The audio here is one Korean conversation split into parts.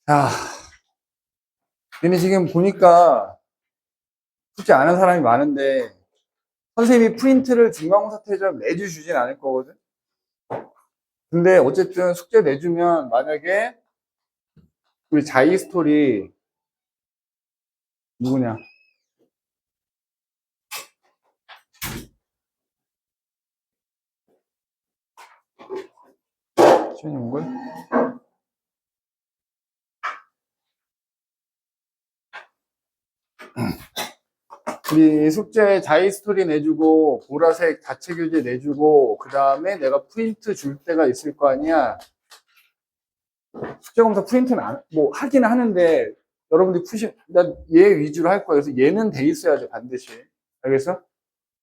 야, 근데 지금 보니까 숙제 안 한 사람이 많은데 선생님이 프린트를 중간고사 퇴점 매주 주진 않을 거거든. 근데 어쨌든 숙제 내주면 만약에 우리 자이 스토리 누구냐? 시현이 온 거야? 우리 숙제 자이 스토리 내주고 보라색 자체 교재 내주고 그 다음에 내가 프린트 줄 때가 있을 거 아니야. 숙제 검사 프린트는 뭐 하긴 하는데 여러분들이 난 얘 위주로 할 거야. 그래서 얘는 돼 있어야 돼 반드시. 알겠어?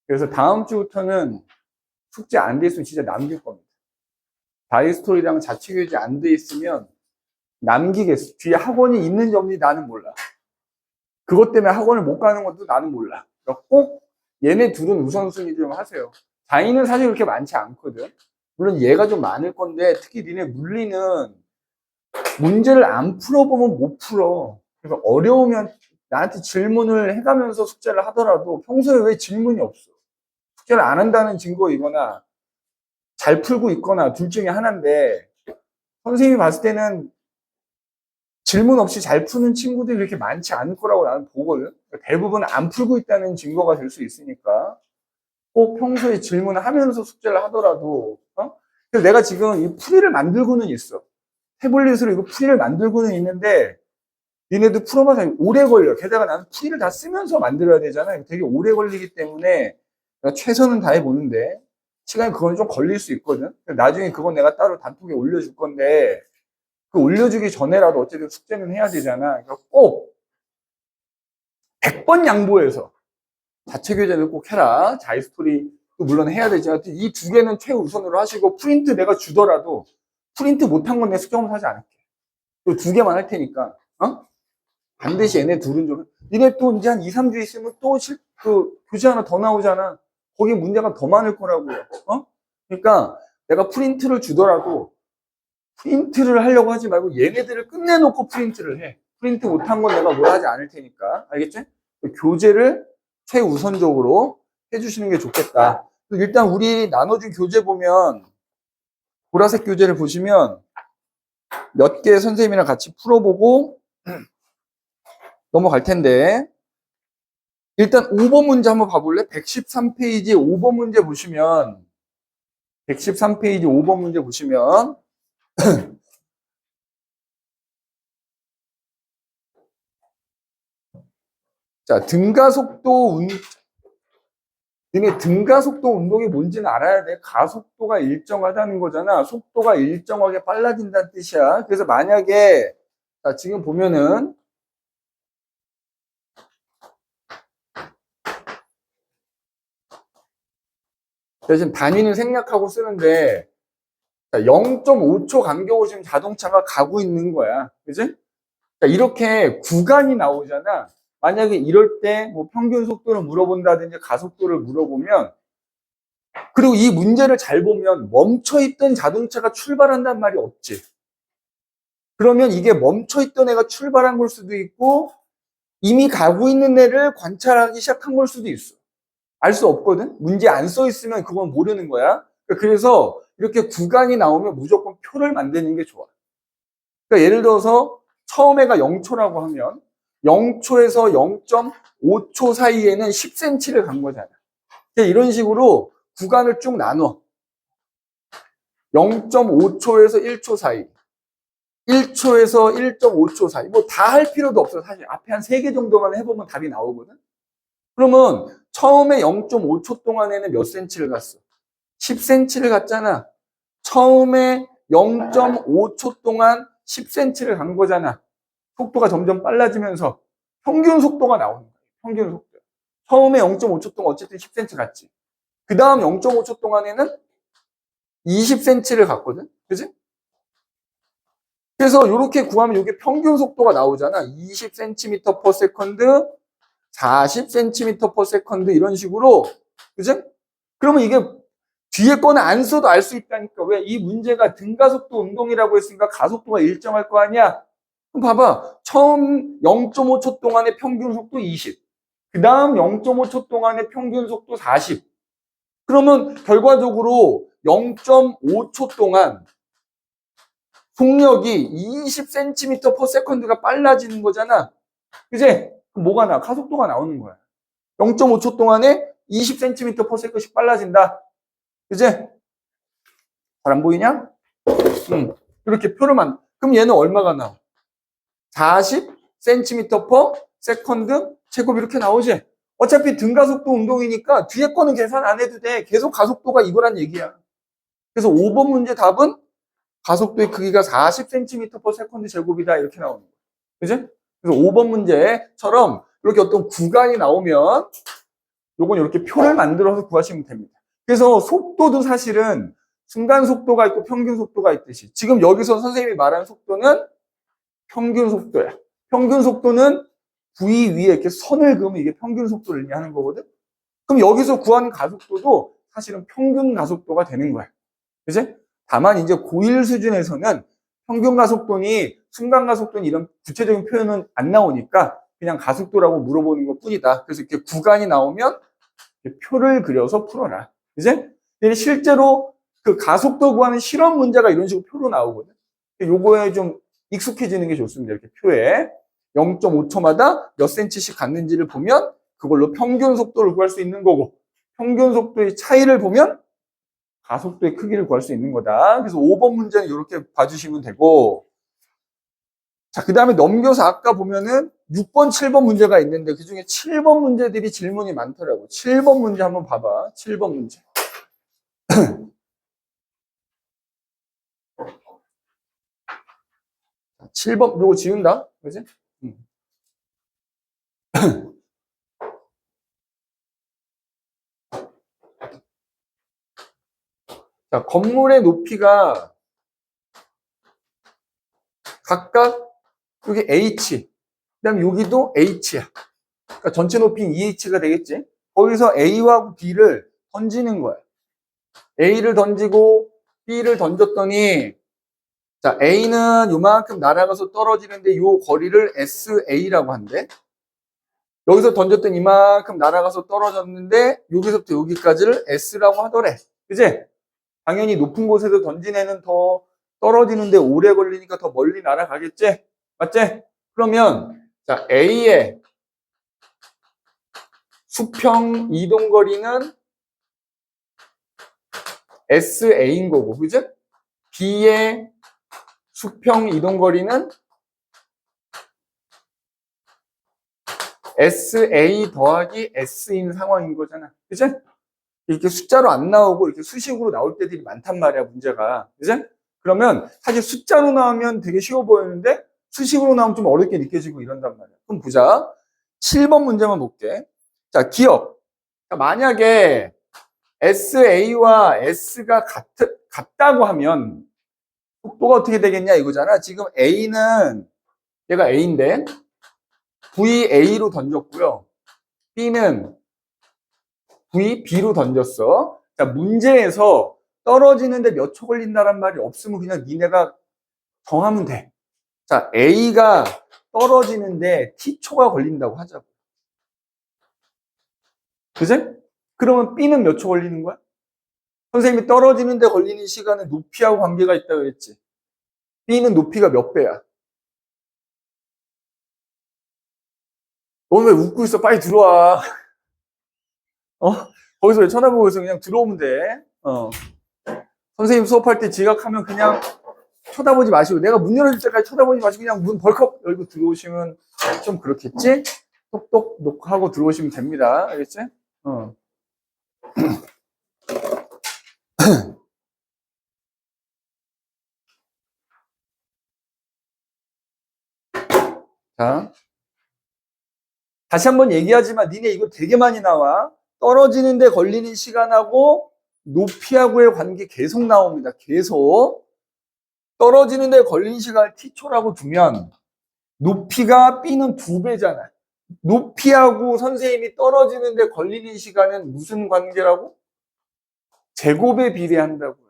그래서 다음 주부터는 숙제 안 돼 있으면 진짜 남길 겁니다. 자이 스토리랑 자체 교재 안 돼 있으면 남기겠어. 뒤에 학원이 있는지 없는지 나는 몰라. 그것 때문에 학원을 못 가는 것도 나는 몰라. 그러니까 꼭 얘네 둘은 우선순위 좀 하세요. 자이는 사실 그렇게 많지 않거든. 물론 얘가 좀 많을 건데 특히 니네 물리는 문제를 안 풀어보면 못 풀어. 그래서 어려우면 나한테 질문을 해가면서 숙제를 하더라도 평소에 왜 질문이 없어? 숙제를 안 한다는 증거이거나 잘 풀고 있거나 둘 중에 하나인데 선생님이 봤을 때는 질문 없이 잘 푸는 친구들이 그렇게 많지 않을 거라고 나는 보거든. 대부분 안 풀고 있다는 증거가 될 수 있으니까 꼭 평소에 질문을 하면서 숙제를 하더라도 그래서 내가 지금 이 풀이를 만들고는 있어. 태블릿으로 이거 풀이를 만들고는 있는데 니네도 풀어봐서 오래 걸려. 게다가 나는 풀이를 다 쓰면서 만들어야 되잖아. 되게 오래 걸리기 때문에 내가 최선은 다해보는데 시간이 그건 좀 걸릴 수 있거든. 나중에 그건 내가 따로 단톡에 올려줄 건데 그 올려주기 전에라도 어쨌든 숙제는 해야 되잖아. 그러니까 꼭 100번 양보해서 자체 교재를 꼭 해라. 자이스토리도 물론 해야 되지만 이 두 개는 최우선으로 하시고 프린트 내가 주더라도 프린트 못한 건 내 숙제만 하지 않을게. 또 두 개만 할 테니까 반드시 얘네 둘은 좀 니네 또 이제 한 2, 3주 있으면 또 교재 하나 더 나오잖아. 거기 문제가 더 많을 거라고요. 그러니까 내가 프린트를 주더라도 프린트를 하려고 하지 말고 얘네들을 끝내놓고 프린트를 해. 프린트 못한 건 내가 뭘 하지 않을 테니까. 알겠지? 교재를 최우선적으로 해주시는 게 좋겠다. 일단 우리 나눠준 교재 보면 보라색 교재를 보시면 몇 개 선생님이랑 같이 풀어보고 넘어갈 텐데 일단 5번 문제 한번 봐볼래? 113페이지 5번 문제 보시면 113페이지 5번 문제 보시면 자, 등가속도 운동이 뭔지는 알아야 돼. 가속도가 일정하다는 거잖아. 속도가 일정하게 빨라진다는 뜻이야. 그래서 만약에 자, 지금 보면은 지금 단위는 생략하고 쓰는데 0.5초 간격으로 지금 자동차가 가고 있는 거야. 그지? 이렇게 구간이 나오잖아. 만약에 이럴 때 뭐 평균 속도를 물어본다든지 가속도를 물어보면 그리고 이 문제를 잘 보면 멈춰있던 자동차가 출발한다는 말이 없지. 그러면 이게 멈춰있던 애가 출발한 걸 수도 있고 이미 가고 있는 애를 관찰하기 시작한 걸 수도 있어. 알 수 없거든? 문제 안 써 있으면 그건 모르는 거야. 그래서 이렇게 구간이 나오면 무조건 표를 만드는 게 좋아. 그러니까 예를 들어서 처음에가 0초라고 하면 0초에서 0.5초 사이에는 10cm를 간 거잖아. 이런 식으로 구간을 쭉 나눠. 0.5초에서 1초 사이, 1초에서 1.5초 사이. 뭐 다 할 필요도 없어. 사실 앞에 한 3개 정도만 해보면 답이 나오거든. 그러면 처음에 0.5초 동안에는 몇 cm를 갔어? 10cm를 갔잖아. 처음에 0.5초 동안 10cm를 간 거잖아. 속도가 점점 빨라지면서 평균 속도가 나오는 거예요. 평균 속도. 처음에 0.5초 동안 어쨌든 10cm 갔지. 그 다음 0.5초 동안에는 20cm를 갔거든. 그지? 그래서 이렇게 구하면 이게 평균 속도가 나오잖아. 20cm per second, 40cm per second 이런 식으로. 그지? 그러면 이게 뒤에 거는 안 써도 알 수 있다니까. 왜? 이 문제가 등가속도 운동이라고 했으니까 가속도가 일정할 거 아니야. 그럼 봐봐. 처음 0.5초 동안의 평균 속도 20. 그 다음 0.5초 동안의 평균 속도 40. 그러면 결과적으로 0.5초 동안 속력이 20cm/s가 빨라지는 거잖아. 그지? 그럼 뭐가 나? 가속도가 나오는 거야. 0.5초 동안에 20cm/s씩 빨라진다. 그지? 잘 안 보이냐? 이렇게 표를 그럼 얘는 얼마가 나와? 40cm/s 제곱 이렇게 나오지? 어차피 등가속도 운동이니까 뒤에 거는 계산 안 해도 돼. 계속 가속도가 이거란 얘기야. 그래서 5번 문제 답은 가속도의 크기가 40cm/s 제곱이다. 이렇게 나오는 거야. 그지? 그래서 5번 문제처럼 이렇게 어떤 구간이 나오면 요건 이렇게 표를 만들어서 구하시면 됩니다. 그래서 속도도 사실은 순간 속도가 있고 평균 속도가 있듯이 지금 여기서 선생님이 말하는 속도는 평균 속도야. 평균 속도는 V 위에 이렇게 선을 그으면 이게 평균 속도를 의미하는 거거든. 그럼 여기서 구하는 가속도도 사실은 평균 가속도가 되는 거야. 그지? 다만 이제 고1 수준에서는 평균 가속도니 순간 가속도니 이런 구체적인 표현은 안 나오니까 그냥 가속도라고 물어보는 것 뿐이다. 그래서 이렇게 구간이 나오면 이렇게 표를 그려서 풀어라. 그지? 실제로 그 가속도 구하는 실험 문제가 이런 식으로 표로 나오거든. 요거에 좀 익숙해지는 게 좋습니다. 이렇게 표에 0.5초마다 몇 cm씩 갔는지를 보면 그걸로 평균 속도를 구할 수 있는 거고 평균 속도의 차이를 보면 가속도의 크기를 구할 수 있는 거다. 그래서 5번 문제는 이렇게 봐주시면 되고 자, 그 다음에 넘겨서 아까 보면은 6번, 7번 문제가 있는데 그 중에 7번 문제들이 질문이 많더라고. 7번 문제 한번 봐봐. 7번 문제. 7번, 요거 지운다. 그지? 자, 건물의 높이가 각각 여기 H, 그 다음에 여기도 H야. 그러니까 전체 높이는 2H가 되겠지? 거기서 A와 B를 던지는 거야. A를 던지고 B를 던졌더니 자, A는 요만큼 날아가서 떨어지는데 요 거리를 SA라고 한대. 여기서 던졌더니 이만큼 날아가서 떨어졌는데 여기서부터 여기까지를 S라고 하더래. 그지? 당연히 높은 곳에서 던진 애는 더 떨어지는데 오래 걸리니까 더 멀리 날아가겠지? 맞지? 그러면 자, A의 수평 이동 거리는 SA인 거고, 그죠? B의 수평 이동 거리는 SA 더하기 S인 상황인 거잖아. 그죠? 이렇게 숫자로 안 나오고 이렇게 수식으로 나올 때들이 많단 말이야, 문제가. 그죠? 그러면 사실 숫자로 나오면 되게 쉬워 보이는데 수식으로 나오면 좀 어렵게 느껴지고 이런단 말이야. 그럼 보자. 7번 문제만 볼게. 자, 기억. 만약에 SA와 S가 같다고 하면 속도가 어떻게 되겠냐 이거잖아. 지금 A는 얘가 A인데 VA로 던졌고요. B는 VB로 던졌어. 자, 문제에서 떨어지는데 몇 초 걸린다란 말이 없으면 그냥 니네가 정하면 돼. 자, A가 떨어지는데 T초가 걸린다고 하자고. 그지? 그러면 B는 몇 초 걸리는 거야? 선생님이 떨어지는데 걸리는 시간은 높이하고 관계가 있다고 그랬지. B는 높이가 몇 배야? 넌 왜 웃고 있어? 빨리 들어와. 어? 거기서 왜 쳐다보고 있어? 그냥 들어오면 돼. 선생님 수업할 때 지각하면 그냥 쳐다보지 마시고, 내가 문 열어줄 때까지 쳐다보지 마시고, 그냥 문 벌컥 열고 들어오시면 좀 그렇겠지? 똑똑 녹하고 들어오시면 됩니다. 알겠지? 자. 다시 한번 얘기하지만 니네 이거 되게 많이 나와. 떨어지는데 걸리는 시간하고 높이하고의 관계 계속 나옵니다. 계속. 떨어지는데 걸리는 시간을 t초라고 두면 높이가 B는 2배잖아. 높이하고 선생님이 떨어지는데 걸리는 시간은 무슨 관계라고? 제곱에 비례한다고요.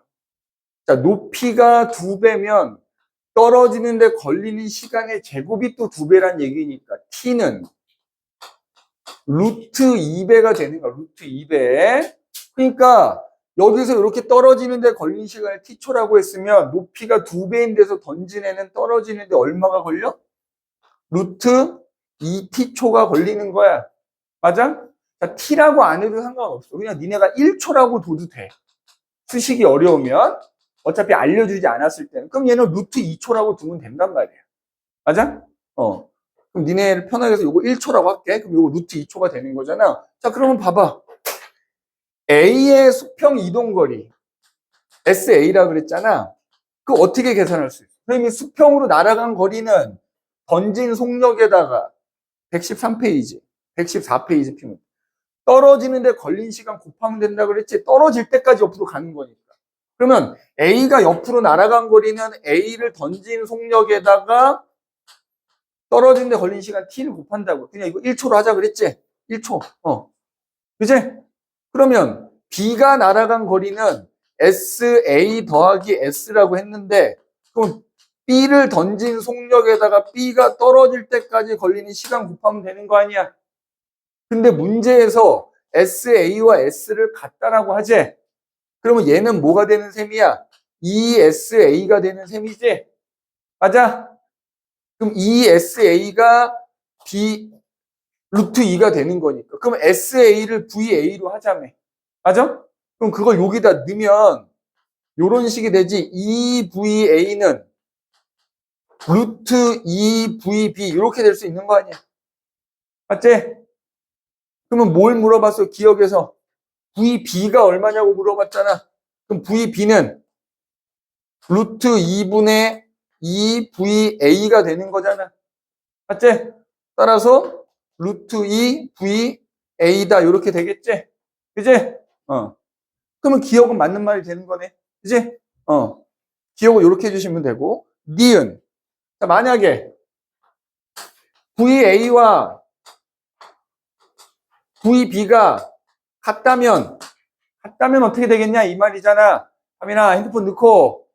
자, 높이가 2배면 떨어지는데 걸리는 시간의 제곱이 또 2배란 얘기니까 t는 루트 2배가 되는 거야. 루트 2배. 그러니까 여기서 이렇게 떨어지는데 걸리는 시간을 t초라고 했으면 높이가 2배인 데서 던진 애는 떨어지는데 얼마가 걸려? 루트 2t초가 걸리는 거야. 맞아? 자, t라고 안 해도 상관없어. 그냥 니네가 1초라고 둬도 돼. 수식이 어려우면 어차피 알려주지 않았을 때는. 그럼 얘는 루트 2초라고 두면 된단 말이야. 맞아? 그럼 니네 편하게 해서 요거 1초라고 할게. 그럼 요거 루트 2초가 되는 거잖아. 자, 그러면 봐봐. A의 수평 이동거리. SA라 그랬잖아. 그거 어떻게 계산할 수 있어? 선생님이 수평으로 날아간 거리는 던진 속력에다가 113페이지, 114페이지 피면 떨어지는데 걸린 시간 곱하면 된다 그랬지. 떨어질 때까지 옆으로 가는 거니까. 그러면 A가 옆으로 날아간 거리는 A를 던진 속력에다가 떨어지는데 걸린 시간 T를 곱한다고. 그냥 이거 1초로 하자 그랬지? 1초. 그지? 그러면 B가 날아간 거리는 SA 더하기 S라고 했는데, 그럼 B를 던진 속력에다가 B가 떨어질 때까지 걸리는 시간 곱하면 되는 거 아니야? 근데 문제에서 SA와 S를 같다라고 하지? 그러면 얘는 뭐가 되는 셈이야? ESA가 되는 셈이지? 맞아? 그럼 ESA가 B 루트 2가 되는 거니까. 그럼 SA를 VA로 하자며. 맞아? 그럼 그걸 여기다 넣으면 요런 식이 되지. EVA는 루트 2VB 이렇게 될 수 있는 거 아니야? 맞지? 그러면 뭘 물어봤어? 기억에서 VB가 얼마냐고 물어봤잖아. 그럼 VB는 루트 2분의 2VA가 되는 거잖아. 맞지? 따라서 루트 2VA다 이렇게 되겠지? 그지? 그러면 기억은 맞는 말이 되는 거네. 그지? 기억을 이렇게 해주시면 되고. 니은. 자, 만약에 VA와 VB가 같다면 어떻게 되겠냐? 이 말이잖아. 하민아, 핸드폰 넣고,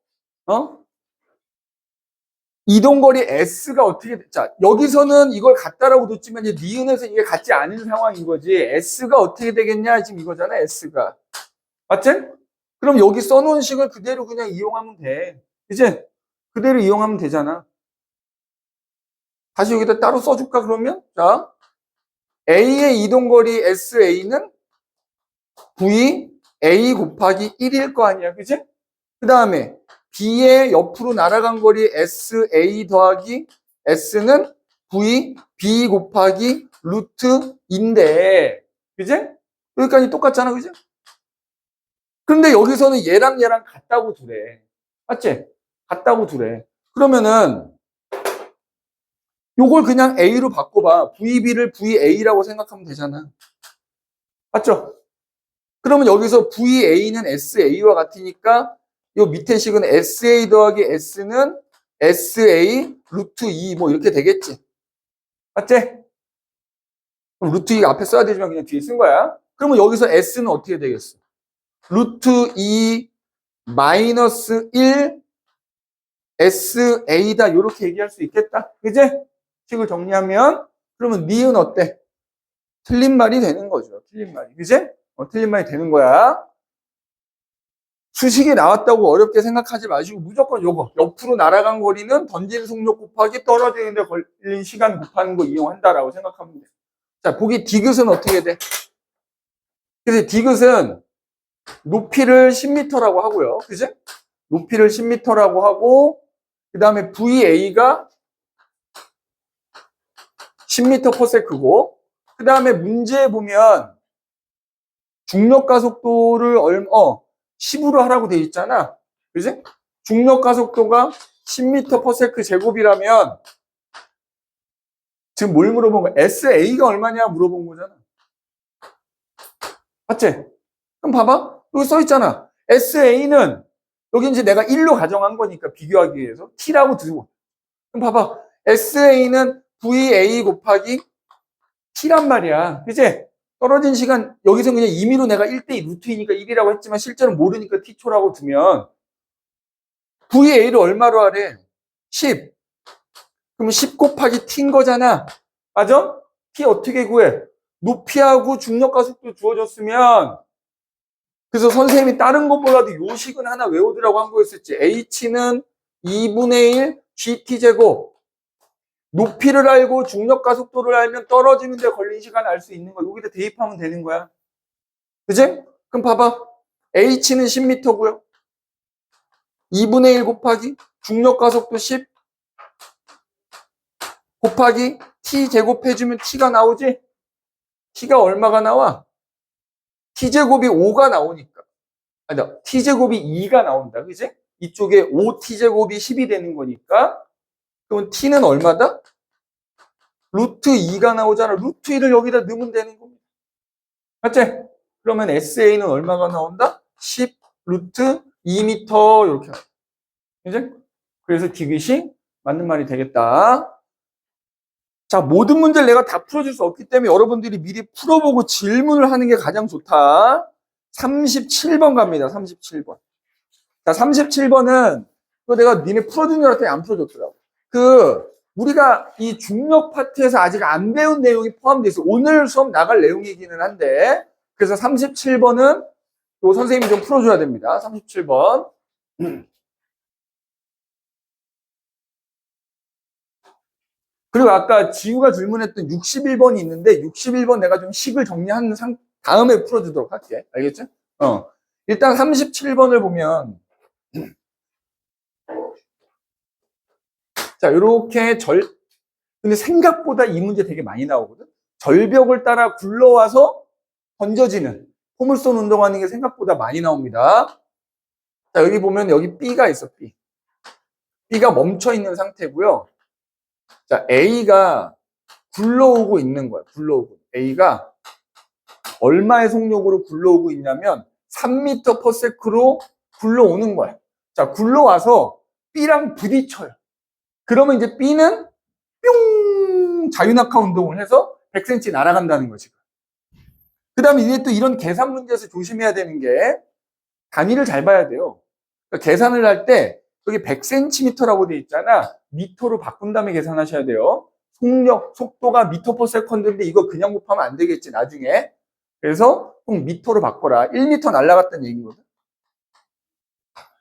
이동거리 S가 어떻게, 자, 여기서는 이걸 같다라고 뒀지만, 이제 니은에서 이게 같지 않은 상황인 거지. S가 어떻게 되겠냐? 지금 이거잖아, S가. 맞지? 그럼 여기 써놓은 식을 그대로 그냥 이용하면 돼. 이제 그대로 이용하면 되잖아. 다시 여기다 따로 써줄까, 그러면? 자, A의 이동거리 SA는 VA 곱하기 1일 거 아니야, 그지? 그 다음에 B의 옆으로 날아간 거리 SA 더하기 S는 VB 곱하기 루트인데, 그지? 여기까지 똑같잖아, 그지? 그런데 여기서는 얘랑 같다고 두래. 맞지? 같다고 두래. 그러면은 요걸 그냥 A로 바꿔봐. VB를 VA라고 생각하면 되잖아. 맞죠? 그러면 여기서 VA는 SA와 같으니까 요 밑에 식은 SA 더하기 S는 SA 루트 2 뭐 이렇게 되겠지. 맞지? 그럼 루트 2 앞에 써야 되지만 그냥 뒤에 쓴 거야. 그러면 여기서 S는 어떻게 되겠어? 루트 2 마이너스 1 SA다 이렇게 얘기할 수 있겠다. 그지? 식을 정리하면 그러면 니은 어때? 틀린 말이 되는 거죠. 틀린 말이. 그지? 틀린 말이 되는 거야. 수식이 나왔다고 어렵게 생각하지 마시고 무조건 요거. 옆으로 날아간 거리는 던진 속력 곱하기 떨어지는데 걸린 시간 곱하는 거 이용한다라고 생각하면 돼. 자, 보기 디귿은 어떻게 돼? 그래서 디귿은 높이를 10m라고 하고요. 그지? 높이를 10m라고 하고 그 다음에 VA가 10m/s고 그 다음에 문제에 보면 중력 가속도를 10으로 하라고 돼 있잖아. 그지? 중력 가속도가 10m/s 제곱이라면 지금 뭘 물어본 거야? SA가 얼마냐 물어본 거잖아. 맞지? 그럼 봐봐. 여기 써 있잖아. SA는 여기 이제 내가 1로 가정한 거니까 비교하기 위해서 T라고 두고. 그럼 봐봐. SA는 VA 곱하기 T란 말이야. 그치? 떨어진 시간, 여기서 그냥 임의로 내가 1대2 루트이니까 1이라고 했지만 실제로 모르니까 T초라고 두면 VA를 얼마로 하래? 10. 그럼 10 곱하기 t인 거잖아. 맞아? t 어떻게 구해? 높이하고 중력가속도 주어졌으면, 그래서 선생님이 다른 것보다도 요식은 하나 외우더라고 한 거였었지. h는 2분의 1 gt제곱. 높이를 알고 중력가속도를 알면 떨어지는 데 걸린 시간 알 수 있는 거. 여기다 대입하면 되는 거야. 그지? 그럼 봐봐. h는 10m고요. 2분의 1 곱하기 중력가속도 10 곱하기 t 제곱해주면 t가 나오지? t가 얼마가 나와? t제곱이 5가 나오니까. 아니, t제곱이 2가 나온다. 그지? 이쪽에 5t제곱이 10이 되는 거니까. 그럼 t는 얼마다? 루트 2가 나오잖아. 루트 2를 여기다 넣으면 되는 겁니다. 맞지? 그러면 SA는 얼마가 나온다? 10 루트 2m 이렇게 나와. 그지? 그래서 디귿이 맞는 말이 되겠다. 자, 모든 문제를 내가 다 풀어줄 수 없기 때문에 여러분들이 미리 풀어보고 질문을 하는 게 가장 좋다. 37번 갑니다. 37번. 자, 37번은 내가 니네 풀어준 줄 알았더니 안 풀어줬더라고. 우리가 이 중력 파트에서 아직 안 배운 내용이 포함되어 있어. 오늘 수업 나갈 내용이기는 한데, 그래서 37번은 요 선생님이 좀 풀어줘야 됩니다. 37번. 그리고 아까 지우가 질문했던 61번이 있는데 61번 내가 좀 식을 정리하는 다음에 풀어주도록 할게. 알겠죠? 일단 37번을 보면 자, 요렇게 근데 생각보다 이 문제 되게 많이 나오거든. 절벽을 따라 굴러와서 던져지는 포물선 운동하는 게 생각보다 많이 나옵니다. 자, 여기 보면 여기 B가 있어. B가 멈춰 있는 상태고요. 자, A가 굴러오고 있는 거야. 굴러오고. A가 얼마의 속력으로 굴러오고 있냐면 3m/s로 굴러오는 거야. 자, 굴러와서 B랑 부딪혀요. 그러면 이제 B는 뿅 자유낙하 운동을 해서 100cm 날아간다는 거지. 그 다음에 이제 또 이런 계산 문제에서 조심해야 되는 게 단위를 잘 봐야 돼요. 그러니까 계산을 할 때 여기 100cm라고 돼 있잖아. 미터로 바꾼 다음에 계산하셔야 돼요. 속도가 미터/세컨드인데 이거 그냥 곱하면 안 되겠지 나중에. 그래서 꼭 미터로 바꿔라. 1m 날아갔다는 얘기거든.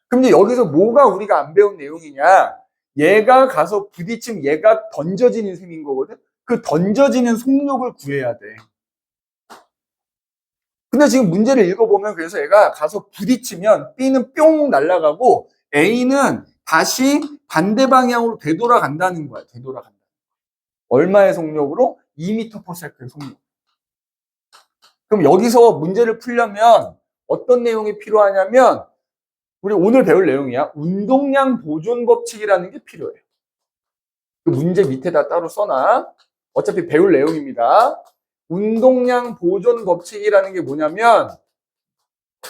그럼 이제 여기서 뭐가 우리가 안 배운 내용이냐? 얘가 가서 부딪히면 얘가 던져지는 셈인 거거든. 그 던져지는 속력을 구해야 돼. 근데 지금 문제를 읽어보면 그래서 얘가 가서 부딪히면 B는 뿅 날아가고 A는 다시 반대 방향으로 되돌아간다는 거야. 되돌아간다. 얼마의 속력으로? 2m/s의 속력. 그럼 여기서 문제를 풀려면 어떤 내용이 필요하냐면 우리 오늘 배울 내용이야. 운동량 보존 법칙이라는 게 필요해요. 그 문제 밑에다 따로 써놔. 어차피 배울 내용입니다. 운동량 보존 법칙이라는 게 뭐냐면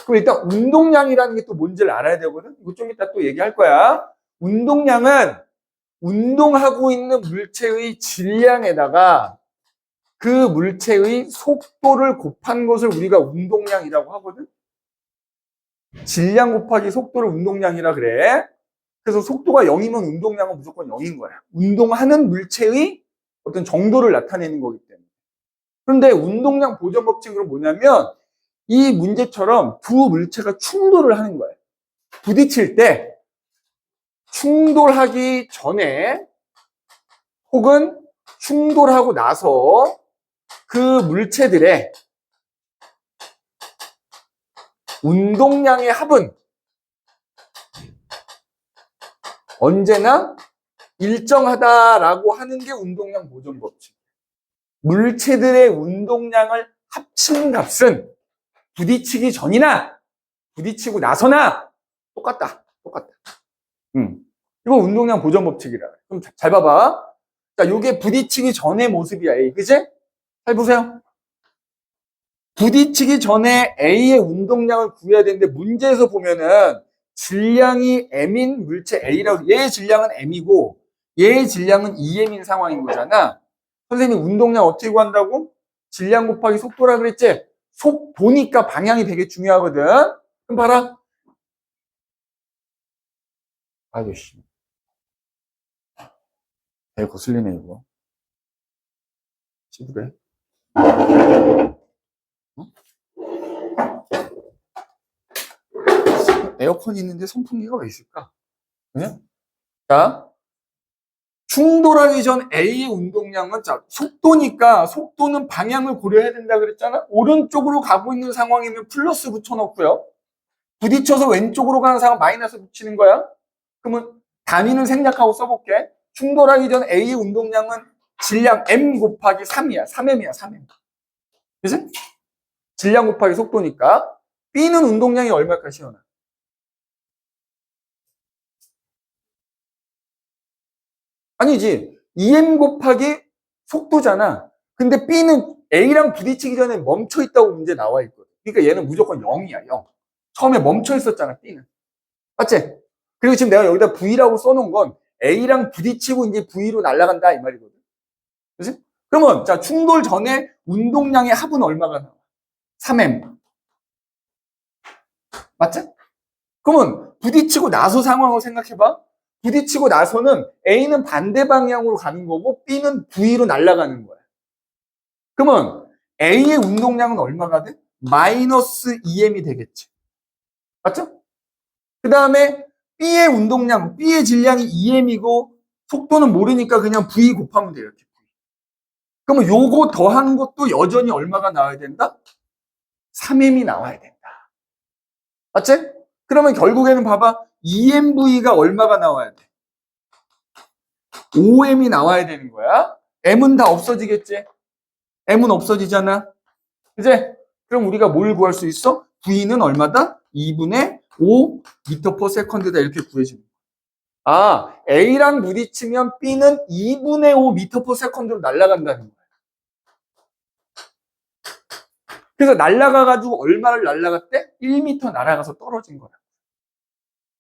그럼 일단 운동량이라는 게 또 뭔지를 알아야 되거든. 이거 좀 이따 또 얘기할 거야. 운동량은 운동하고 있는 물체의 질량에다가 그 물체의 속도를 곱한 것을 우리가 운동량이라고 하거든. 질량 곱하기 속도를 운동량이라 그래. 그래서 속도가 0이면 운동량은 무조건 0인 거야. 운동하는 물체의 어떤 정도를 나타내는 거기 때문에. 그런데 운동량 보존 법칙은 뭐냐면 이 문제처럼 두 물체가 충돌을 하는 거예요. 부딪힐 때 충돌하기 전에 혹은 충돌하고 나서 그 물체들의 운동량의 합은 언제나 일정하다라고 하는 게 운동량 보존 법칙. 물체들의 운동량을 합친 값은 부딪히기 전이나 부딪히고 나서나 똑같다. 이거 운동량 보존 법칙이라. 그럼 잘 봐봐. 자, 요게 부딪히기 전의 모습이야, A. 그지? 잘 보세요. 부딪히기 전에 A의 운동량을 구해야 되는데 문제에서 보면은 질량이 M인 물체 A라고 얘의 질량은 M이고 얘의 질량은 2M인 상황인 거잖아. 선생님 운동량 어떻게 구한다고? 질량 곱하기 속도라 그랬지? 보니까 방향이 되게 중요하거든. 그럼 봐라. 아저씨. 배 거슬리네, 이거. 씹으래. 어? 에어컨이 있는데 선풍기가 왜 있을까? 그냥? 자, 충돌하기 전 A의 운동량은, 자, 속도니까 속도는 방향을 고려해야 된다 그랬잖아? 오른쪽으로 가고 있는 상황이면 플러스 붙여놓고요. 부딪혀서 왼쪽으로 가는 상황 마이너스 붙이는 거야. 그러면 단위는 생략하고 써볼게. 충돌하기 전 A의 운동량은 질량 M 곱하기 3이야. 3M이야, 3M. 그지? 질량 곱하기 속도니까. B는 운동량이 얼마일까, 시연아? 아니지. 2M 곱하기 속도잖아. 근데 B는 A랑 부딪히기 전에 멈춰 있다고 문제 나와 있거든. 그러니까 얘는 무조건 0이야, 0. 처음에 멈춰 있었잖아, B는. 맞지? 그리고 지금 내가 여기다 V라고 써놓은 건 A랑 부딪히고 이제 V로 날아간다, 이 말이거든. 그치? 그러면, 자, 충돌 전에 운동량의 합은 얼마가 나와? 3M. 맞지? 그러면 부딪히고 나서 상황을 생각해봐. 부딪히고 나서는 A는 반대 방향으로 가는 거고 B는 V로 날아가는 거야. 그러면 A의 운동량은 얼마가 돼? 마이너스 2M이 되겠지. 맞죠? 그 다음에 B의 운동량, B의 질량이 2M이고 속도는 모르니까 그냥 V 곱하면 돼요. 이렇게. 그러면 요거 더하는 것도 여전히 얼마가 나와야 된다? 3M이 나와야 된다. 맞지? 그러면 결국에는 봐봐. 2MV가 얼마가 나와야 돼? 5M이 나와야 되는 거야. M은 다 없어지겠지? M은 없어지잖아. 그제? 그럼 우리가 뭘 구할 수 있어? V는 얼마다? 2분의 5 미터 퍼 세컨드다. 이렇게 구해주는 거야. 아, A랑 부딪히면 B는 2분의 5 미터 퍼 세컨드로 날아간다는 거야. 그래서 날아가가지고 얼마를 날아갔대? 1m 날아가서 떨어진 거야.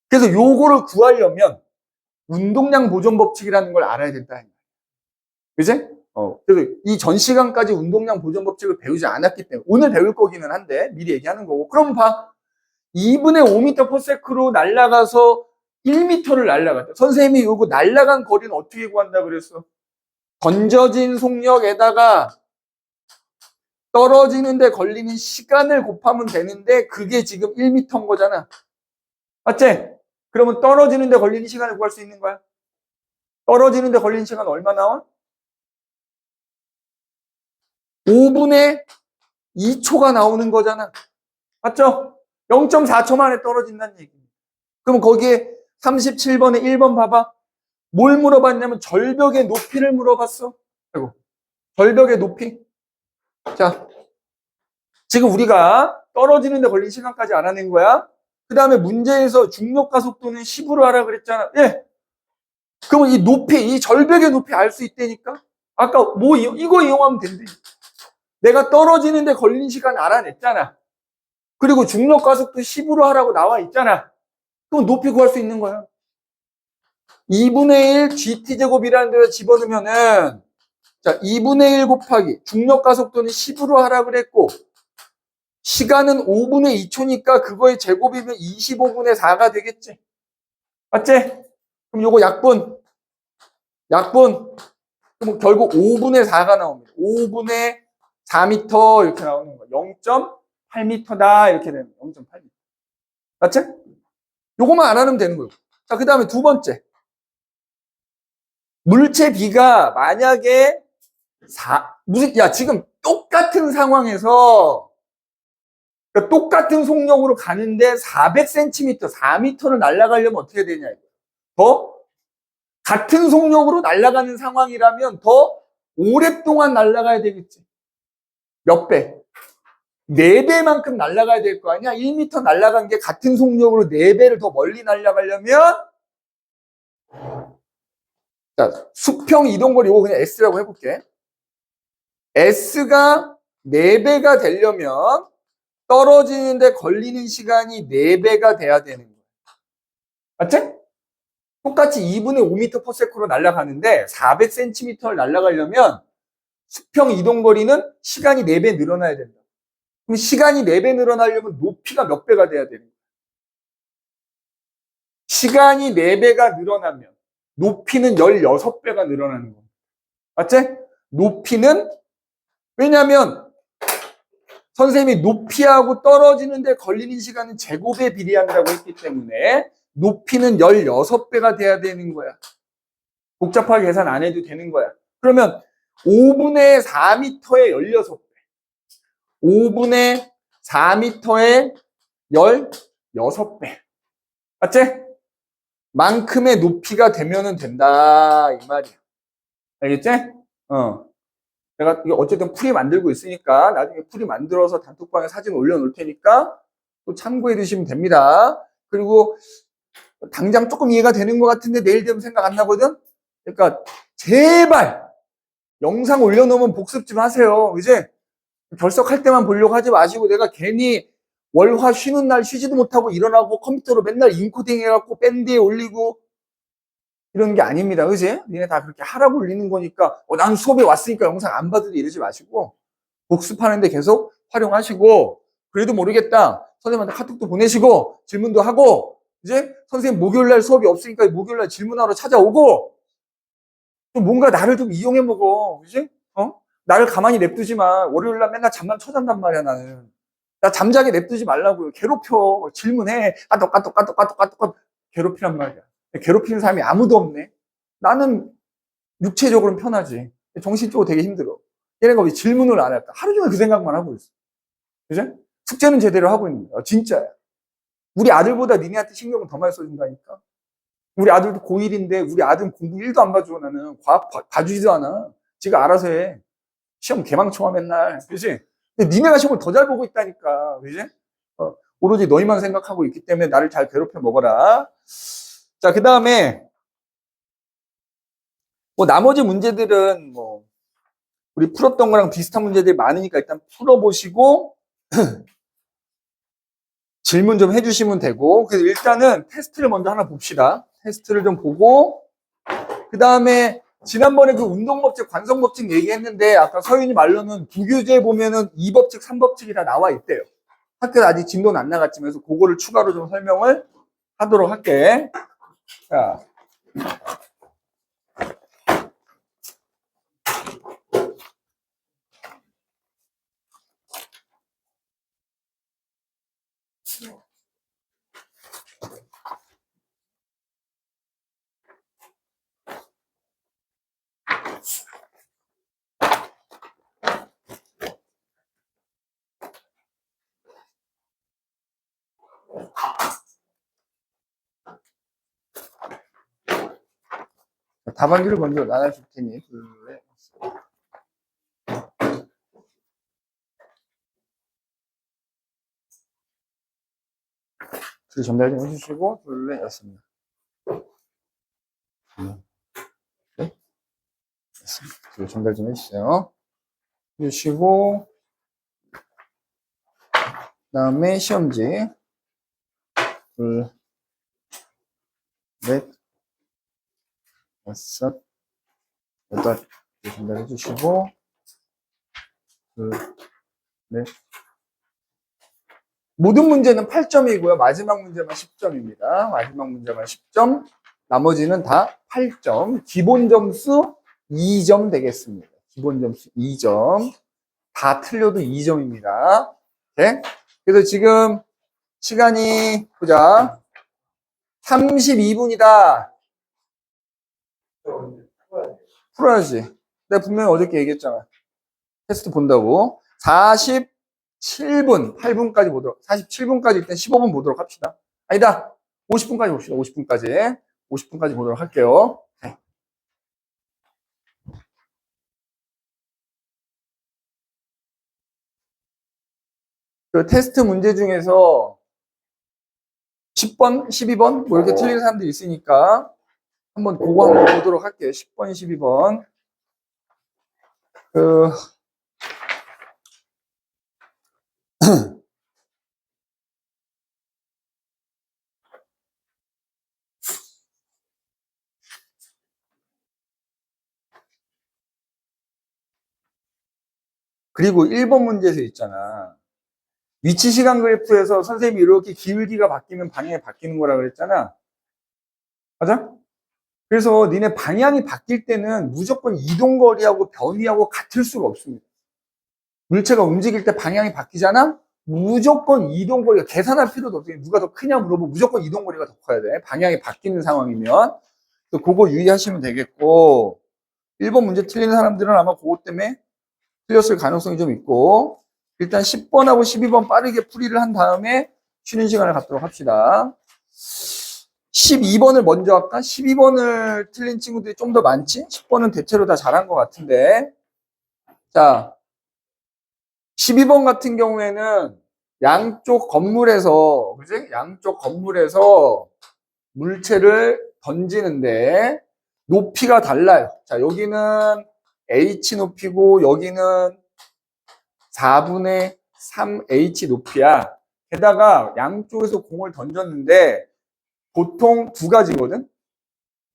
그래서 요거를 구하려면 운동량 보존 법칙이라는 걸 알아야 된다. 그지? 그래서 이 전 시간까지 운동량 보존 법칙을 배우지 않았기 때문에 오늘 배울 거기는 한데 미리 얘기하는 거고. 그럼 봐. 2분의 5m per sec로 날아가서 1m를 날아갔다. 선생님이 요거 날아간 거리는 어떻게 구한다 그랬어? 던져진 속력에다가 떨어지는데 걸리는 시간을 곱하면 되는데 그게 지금 1m인 거잖아. 맞지? 그러면 떨어지는데 걸리는 시간을 구할 수 있는 거야. 떨어지는데 걸리는 시간 얼마 나와? 5분의 2초가 나오는 거잖아. 맞죠? 0.4초 만에 떨어진다는 얘기입니다. 그럼 거기에 37번에 1번 봐봐. 뭘 물어봤냐면 절벽의 높이를 물어봤어. 아이고, 절벽의 높이. 자, 지금 우리가 떨어지는데 걸린 시간까지 알아낸 거야. 그 다음에 문제에서 중력과 속도는 10으로 하라 그랬잖아. 예. 그러면 이 높이, 이 절벽의 높이 알 수 있다니까? 아까 뭐 이거 이용하면 된대. 내가 떨어지는데 걸린 시간 알아냈잖아. 그리고 중력 가속도 10으로 하라고 나와 있잖아. 그럼 높이 구할 수 있는 거야. 2분의 1 GT제곱이라는 데다 집어넣으면은, 자, 2분의 1 곱하기 중력 가속도는 10으로 하라 그랬고, 시간은 5분의 2초니까 그거의 제곱이면 25분의 4가 되겠지. 맞지? 그럼 요거 약분. 그럼 결국 5분의 4가 나옵니다. 5분의 4m 이렇게 나오는 거야. 0.8m다 이렇게 되는 거야. 0.8m. 맞지? 요거만 알아내면 되는 거예요. 자, 그 다음에 두 번째. 물체 B가 만약에 지금 똑같은 상황에서 그러니까 똑같은 속력으로 가는데 400cm, 4m를 날아가려면 어떻게 되냐. 더 같은 속력으로 날아가는 상황이라면 더 오랫동안 날아가야 되겠지. 몇 배? 4배만큼 날아가야 될 거 아니야? 1m 날아간 게 같은 속력으로 4배를 더 멀리 날아가려면 자, 수평 이동거리 이거 그냥 S라고 해볼게. S가 4배가 되려면 떨어지는데 걸리는 시간이 4배가 돼야 되는 거야. 맞지? 똑같이 2분의 5m per sec로 날아가는데 400cm를 날아가려면 수평 이동거리는 시간이 4배 늘어나야 된다. 그럼 시간이 4배 늘어나려면 높이가 몇 배가 돼야 되는 거야? 시간이 4배가 늘어나면 높이는 16배가 늘어나는 겁니다. 맞지? 높이는, 왜냐하면 선생님이 높이하고 떨어지는데 걸리는 시간은 제곱에 비례한다고 했기 때문에 높이는 16배가 돼야 되는 거야. 복잡하게 계산 안 해도 되는 거야. 그러면 5분의 4m에 16배. 5분의 4m에 16배. 맞지? 만큼의 높이가 되면은 된다. 이 말이야. 알겠지? 내가 이거 어쨌든 풀이 만들고 있으니까 나중에 풀이 만들어서 단톡방에 사진 올려놓을 테니까 또 참고해 두시면 됩니다. 그리고 당장 조금 이해가 되는 것 같은데 내일 되면 생각 안 나거든? 그러니까 제발 영상 올려놓으면 복습 좀 하세요. 이제 결석할 때만 보려고 하지 마시고 내가 괜히 월화 쉬는 날 쉬지도 못하고 일어나고 컴퓨터로 맨날 인코딩 해갖고 밴드에 올리고 이런 게 아닙니다. 그지? 니네 다 그렇게 하라고 올리는 거니까 난 수업에 왔으니까 영상 안 봐도 돼 이러지 마시고 복습하는데 계속 활용하시고 그래도 모르겠다. 선생님한테 카톡도 보내시고 질문도 하고 이제 선생님 목요일날 수업이 없으니까 목요일날 질문하러 찾아오고 좀 뭔가 나를 좀 이용해 먹어. 그지? 나를 가만히 냅두지 마. 월요일날 맨날 잠만 쳐잔단 말이야 나는. 나 잠자게 냅두지 말라고요. 괴롭혀. 질문해. 까똑 괴롭히란 말이야. 괴롭히는 사람이 아무도 없네. 나는 육체적으로는 편하지. 정신적으로 되게 힘들어. 얘네가 왜 질문을 안 할까? 하루 종일 그 생각만 하고 있어. 그죠? 숙제는 제대로 하고 있는 거야. 진짜야. 우리 아들보다 니네한테 신경을 더 많이 써준다니까. 우리 아들도 고1인데 우리 아들은 공부 1도 안 봐줘. 나는 과학 봐주지도 않아. 지가 알아서 해. 시험 개망쳐와 맨날. 그지? 근데 니네가 시험을 더 잘 보고 있다니까. 그지? 오로지 너희만 생각하고 있기 때문에 나를 잘 괴롭혀 먹어라. 자, 그 다음에 뭐 나머지 문제들은 뭐 우리 풀었던 거랑 비슷한 문제들이 많으니까 일단 풀어보시고 질문 좀 해주시면 되고 그래서 일단은 테스트를 먼저 하나 봅시다. 테스트를 좀 보고 그 다음에 지난번에 그 운동법칙, 관성법칙 얘기했는데 아까 서윤이 말로는 부교재에 보면은 2법칙, 3법칙이 다 나와 있대요. 학교에 아직 진도는 안 나갔지만 그래서 그거를 추가로 좀 설명을 하도록 할게. 자. 답안지를 먼저 나눠줄 테니 둘레 둘 전달 좀 해주시고 둘레였습니다. 네? 둘 전달 좀 해주세요. 해주시고 그다음에 시험지 둘, 넷, 다섯, 여덟 둘 전달해 주시고 둘, 넷 모든 문제는 8점이고요. 마지막 문제만 10점입니다. 마지막 문제만 10점 나머지는 다 8점 기본 점수 2점 되겠습니다. 기본 점수 2점 다 틀려도 2점입니다. 네? 그래서 지금 시간이 보자 32분이다. 풀어야지. 내가 분명히 어저께 얘기했잖아. 테스트 본다고. 47분, 8분까지 보도록, 47분까지 일단 15분 보도록 합시다. 아니다. 50분까지 봅시다. 50분까지. 50분까지 보도록 할게요. 네. 그 테스트 문제 중에서 10번, 12번, 뭐 이렇게 틀린 사람들이 있으니까 한번 그거 한번 보도록 할게요. 10번, 12번. 그리고 1번 문제에서 있잖아. 위치 시간 그래프에서 선생님이 이렇게 기울기가 바뀌면 방향이 바뀌는 거라 그랬잖아. 맞아? 그래서 니네 방향이 바뀔 때는 무조건 이동거리하고 변위하고 같을 수가 없습니다. 물체가 움직일 때 방향이 바뀌잖아? 무조건 이동거리가 계산할 필요도 없어요. 누가 더 크냐 물어보면 무조건 이동거리가 더 커야 돼. 방향이 바뀌는 상황이면. 그거 유의하시면 되겠고, 1번 문제 틀리는 사람들은 아마 그것 때문에 틀렸을 가능성이 좀 있고, 일단 10번하고 12번 빠르게 풀이를 한 다음에 쉬는 시간을 갖도록 합시다. 12번을 먼저 할까? 12번을 틀린 친구들이 좀 더 많지? 10번은 대체로 다 잘한 것 같은데. 자, 12번 같은 경우에는 양쪽 건물에서, 그지? 양쪽 건물에서 물체를 던지는데 높이가 달라요. 자, 여기는 H 높이고 여기는 4분의 3H 높이야. 게다가 양쪽에서 공을 던졌는데 보통 두 가지거든.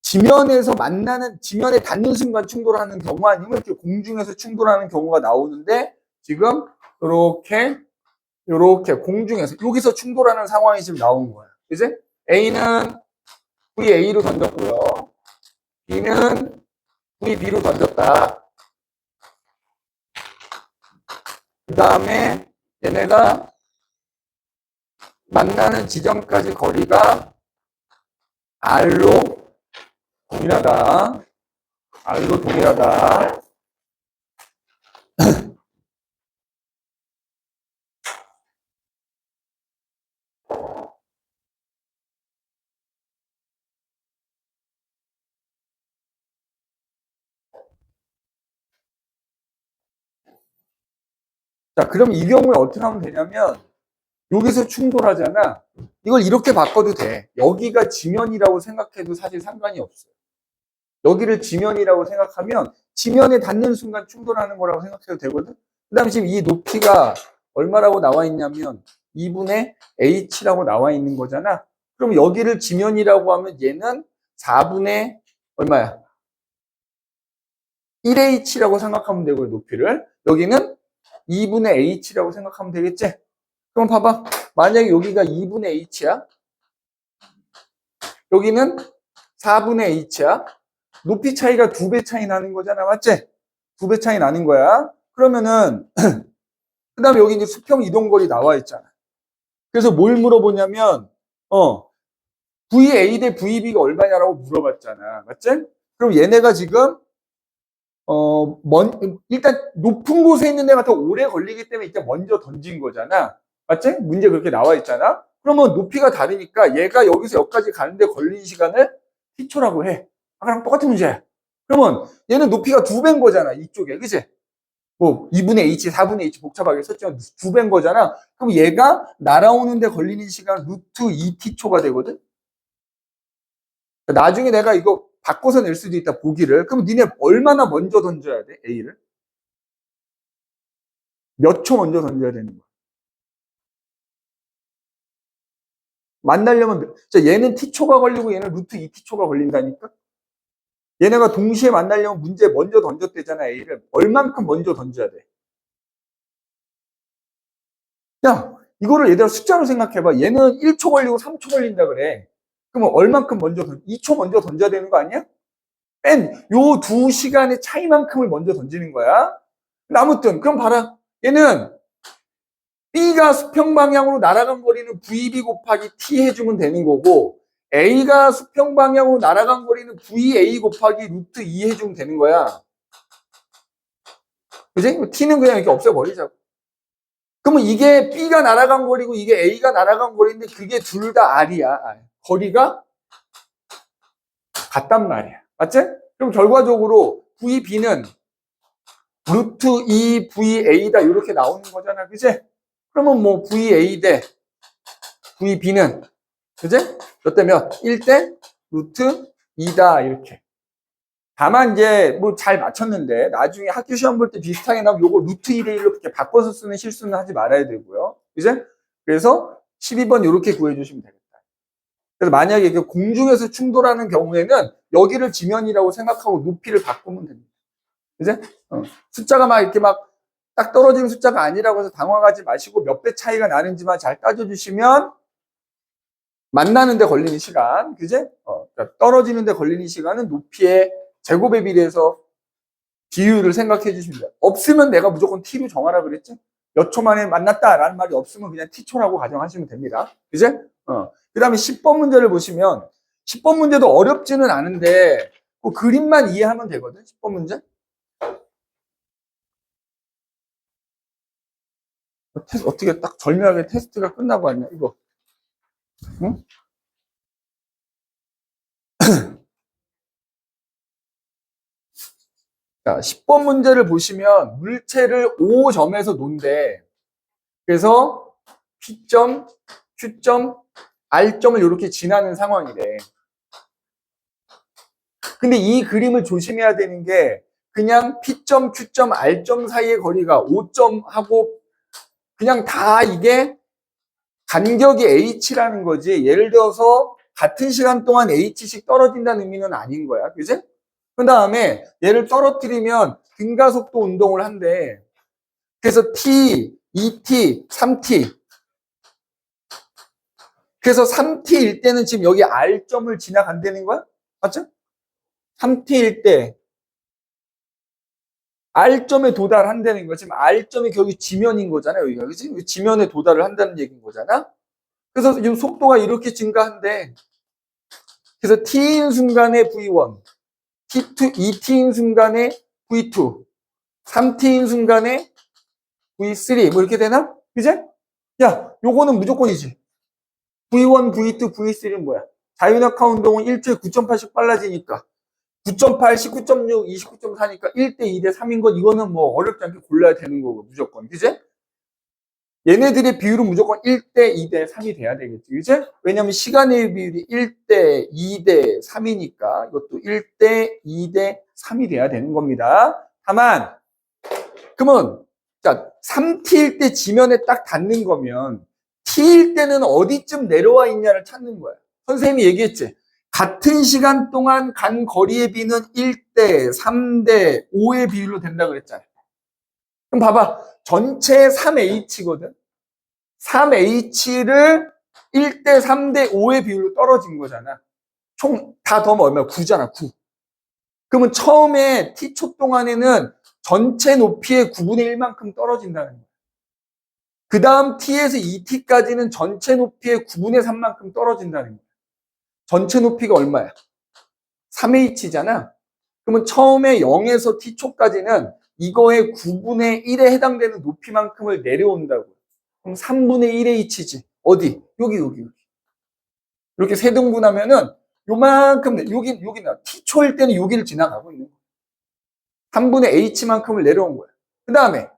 지면에서 만나는, 지면에 닿는 순간 충돌하는 경우 아니면 이렇게 공중에서 충돌하는 경우가 나오는데 지금 요렇게 공중에서 여기서 충돌하는 상황이 지금 나온 거야. 그지? A는 VA로 던졌고요. B는 VB로 던졌다. 그 다음에 얘네가 만나는 지점까지 거리가 R로 동일하다. R로 동일하다. 자, 그럼 이 경우에 어떻게 하면 되냐면 여기서 충돌하잖아. 이걸 이렇게 바꿔도 돼. 여기가 지면이라고 생각해도 사실 상관이 없어요. 여기를 지면이라고 생각하면 지면에 닿는 순간 충돌하는 거라고 생각해도 되거든. 그 다음에 지금 이 높이가 얼마라고 나와 있냐면 2분의 h라고 나와 있는 거잖아. 그럼 여기를 지면이라고 하면 얘는 4분의 얼마야? 1h라고 생각하면 되고요, 높이를. 여기는 2분의 h라고 생각하면 되겠지? 그럼 봐봐. 만약에 여기가 2분의 h야. 여기는 4분의 h야. 높이 차이가 2배 차이 나는 거잖아. 맞지? 2배 차이 나는 거야. 그러면은 그 다음에 여기 이제 수평 이동거리 나와 있잖아. 그래서 뭘 물어보냐면 VA 대 VB가 얼마냐라고 물어봤잖아. 맞지? 그럼 얘네가 지금 일단 높은 곳에 있는 애가 더 오래 걸리기 때문에 일단 먼저 던진 거잖아. 맞지? 문제 그렇게 나와 있잖아. 그러면 높이가 다르니까 얘가 여기서 여기까지 가는데 걸린 시간을 t초라고 해. 아까랑 똑같은 문제야. 그러면 얘는 높이가 2배인 거잖아. 이쪽에. 그치? 뭐 2분의 h, 4분의 h 복잡하게 썼지만 2배인 거잖아. 그럼 얘가 날아오는데 걸리는 시간 루트 2t초가 되거든. 나중에 내가 이거 바꿔서 낼 수도 있다, 보기를. 그럼 니네 얼마나 먼저 던져야 돼, A를? 몇 초 먼저 던져야 되는 거야? 만나려면, 얘는 t초가 걸리고 얘는 루트 2t초가 걸린다니까? 얘네가 동시에 만나려면 문제 먼저 던졌대잖아, A를. 얼만큼 먼저 던져야 돼? 야, 이거를 얘들아 숫자로 생각해봐. 얘는 1초 걸리고 3초 걸린다 그래. 그러면 얼만큼 먼저 2초 먼저 던져야 되는 거 아니야? 요 2시간의 차이만큼을 먼저 던지는 거야. 아무튼 그럼 봐라. 얘는 B가 수평 방향으로 날아간 거리는 VB 곱하기 T 해주면 되는 거고, A가 수평 방향으로 날아간 거리는 VA 곱하기 루트 2 해주면 되는 거야. 그지? T는 그냥 이렇게 없애버리자고. 그러면 이게 B가 날아간 거리고 이게 A가 날아간 거리인데 그게 둘 다 R이야. 거리가 같단 말이야. 맞지? 그럼 결과적으로 VB는 루트 2 VA다 이렇게 나오는 거잖아. 그지? 그러면 뭐 VA 대 VB는 그지? 몇 대 몇? 1대 루트 2다 이렇게. 다만 이제 뭐 잘 맞췄는데 나중에 학교 시험 볼 때 비슷하게 나오면 요거 루트 2대 1로 이렇게 바꿔서 쓰는 실수는 하지 말아야 되고요. 그지? 그래서 12번 이렇게 구해 주시면 되겠다. 그래서 만약에 공중에서 충돌하는 경우에는 여기를 지면이라고 생각하고 높이를 바꾸면 됩니다. 그지? 숫자가 막 이렇게 막 딱 떨어지는 숫자가 아니라고 해서 당황하지 마시고 몇 배 차이가 나는지만 잘 따져주시면 만나는데 걸리는 시간, 그제? 그러니까 떨어지는데 걸리는 시간은 높이의 제곱에 비례해서 비율을 생각해 주시면 돼요. 없으면 내가 무조건 t로 정하라 그랬지? 몇 초 만에 만났다라는 말이 없으면 그냥 t초라고 가정하시면 됩니다. 그제? 그 다음에 10번 문제를 보시면 10번 문제도 어렵지는 않은데 그 그림만 이해하면 되거든. 10번 문제. 어떻게 딱 절묘하게 테스트가 끝나고 왔냐 이거. 응? 자, 10번 문제를 보시면 물체를 O점에서 논대. 그래서 P점, Q점, R점을 이렇게 지나는 상황이래. 근데 이 그림을 조심해야 되는 게 그냥 P점, Q점, R점 사이의 거리가 5점하고 그냥 다 이게 간격이 H라는 거지. 예를 들어서 같은 시간 동안 H씩 떨어진다는 의미는 아닌 거야. 그지? 그 다음에 얘를 떨어뜨리면 등가속도 운동을 한대. 그래서 T, 2T, 3T. 그래서 3T일 때는 지금 여기 R점을 지나간다는 거야? 맞죠? 3T일 때 R점에 도달한다는 거. 지금 R점이 결국 지면인 거잖아요. 여기가. 그치? 지면에 도달을 한다는 얘기인 거잖아. 그래서 지금 속도가 이렇게 증가한대. 그래서 T인 순간에 V1, T2, 2T인 순간에 V2, 3T인 순간에 V3 뭐 이렇게 되나? 그제? 야, 요거는 무조건이지. V1, V2, V3는 뭐야? 자유낙하 운동은 일주일에 9.8씩 빨라지니까 9.8, 19.6, 29.4니까 1대 2대 3인 건 이거는 뭐 어렵지 않게 골라야 되는 거고 무조건. 그제? 얘네들의 비율은 무조건 1대 2대 3이 돼야 되겠지. 그제? 왜냐면 시간의 비율이 1대 2대 3이니까 이것도 1대 2대 3이 돼야 되는 겁니다. 다만 그러면 자, 3T일 때 지면에 딱 닿는 거면 T일 때는 어디쯤 내려와 있냐를 찾는 거야. 선생님이 얘기했지. 같은 시간 동안 간 거리의 비는 1대 3대 5의 비율로 된다 그랬잖아요. 그럼 봐봐. 전체 3H거든. 3H를 1대 3대 5의 비율로 떨어진 거잖아. 총 다 더하면 얼마야? 9잖아. 9. 그러면 처음에 T초 동안에는 전체 높이의 9분의 1만큼 떨어진다는 거야. 그 다음 T에서 2T까지는 전체 높이의 9분의 3만큼 떨어진다는 거야. 전체 높이가 얼마야? 3H잖아. 그러면 처음에 0에서 T초까지는 이거의 9분의 1에 해당되는 높이만큼을 내려온다고. 그럼 3분의 1의 H지. 어디? 여기. 이렇게 세 등분하면은 요만큼, 여기나 T초일 때는 여기를 지나가고 있는 거야. 3분의 H만큼을 내려온 거야. 그 다음에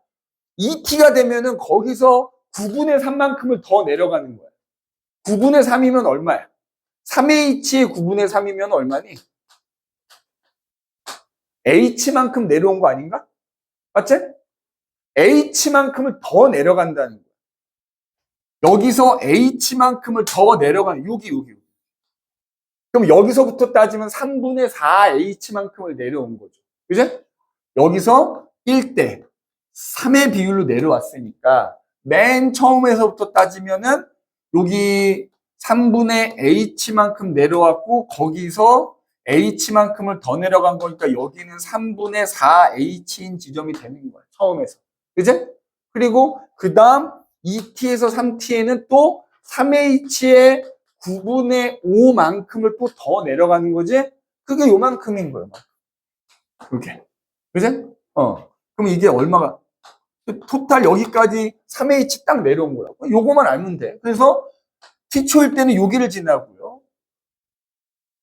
2T가 되면은 거기서 9분의 3만큼을 더 내려가는 거야. 9분의 3이면 얼마야? 3H의 9분의 3이면 얼마니? H만큼 내려온 거 아닌가? 맞지? H만큼을 더 내려간다는 거야. 여기서 H만큼을 더 내려가는, 여기. 그럼 여기서부터 따지면 3분의 4H만큼을 내려온 거죠. 그죠? 여기서 1대 3의 비율로 내려왔으니까 맨 처음에서부터 따지면은 여기 3분의 H만큼 내려왔고 거기서 H만큼을 더 내려간 거니까 여기는 3분의 4H인 지점이 되는 거야. 처음에서. 그죠? 그리고 그 다음 2T에서 3T에는 또 3H의 9분의 5만큼을 또 더 내려가는 거지? 그게 요만큼인 거예요. 그게. 그죠? 그럼 이게 얼마가? 토탈 여기까지 3H 딱 내려온 거야. 요거만 알면 돼. 그래서 T초일 때는 여기를 지나고요.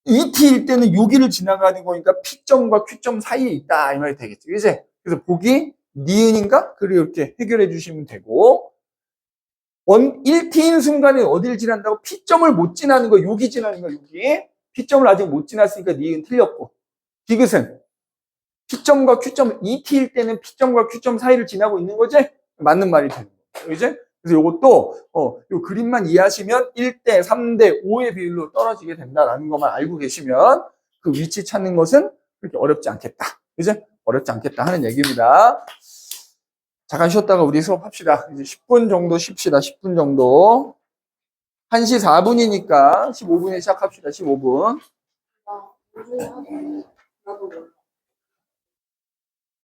2T일 때는 여기를 지나가는 거니까 P점과 Q점 사이에 있다. 이 말이 되겠지. 그지? 그래서 보기 니은인가? 그리고 이렇게 해결해 주시면 되고. 1T인 순간에 어디를 지난다고? P점을 못 지나는 거, 여기 지나는 거, 여기. P점을 아직 못 지났으니까 니은 틀렸고. 디귿은 P점과 Q점, 2T일 때는 P점과 Q점 사이를 지나고 있는 거지? 맞는 말이 되는 거죠. 이제? 그래서 요것도, 요 그림만 이해하시면 1대 3대 5의 비율로 떨어지게 된다라는 것만 알고 계시면 그 위치 찾는 것은 그렇게 어렵지 않겠다. 이제? 어렵지 않겠다 하는 얘기입니다. 잠깐 쉬었다가 우리 수업합시다. 이제 10분 정도 쉽시다. 10분 정도. 1시 4분이니까 15분에 시작합시다. 15분. 나도 몰라.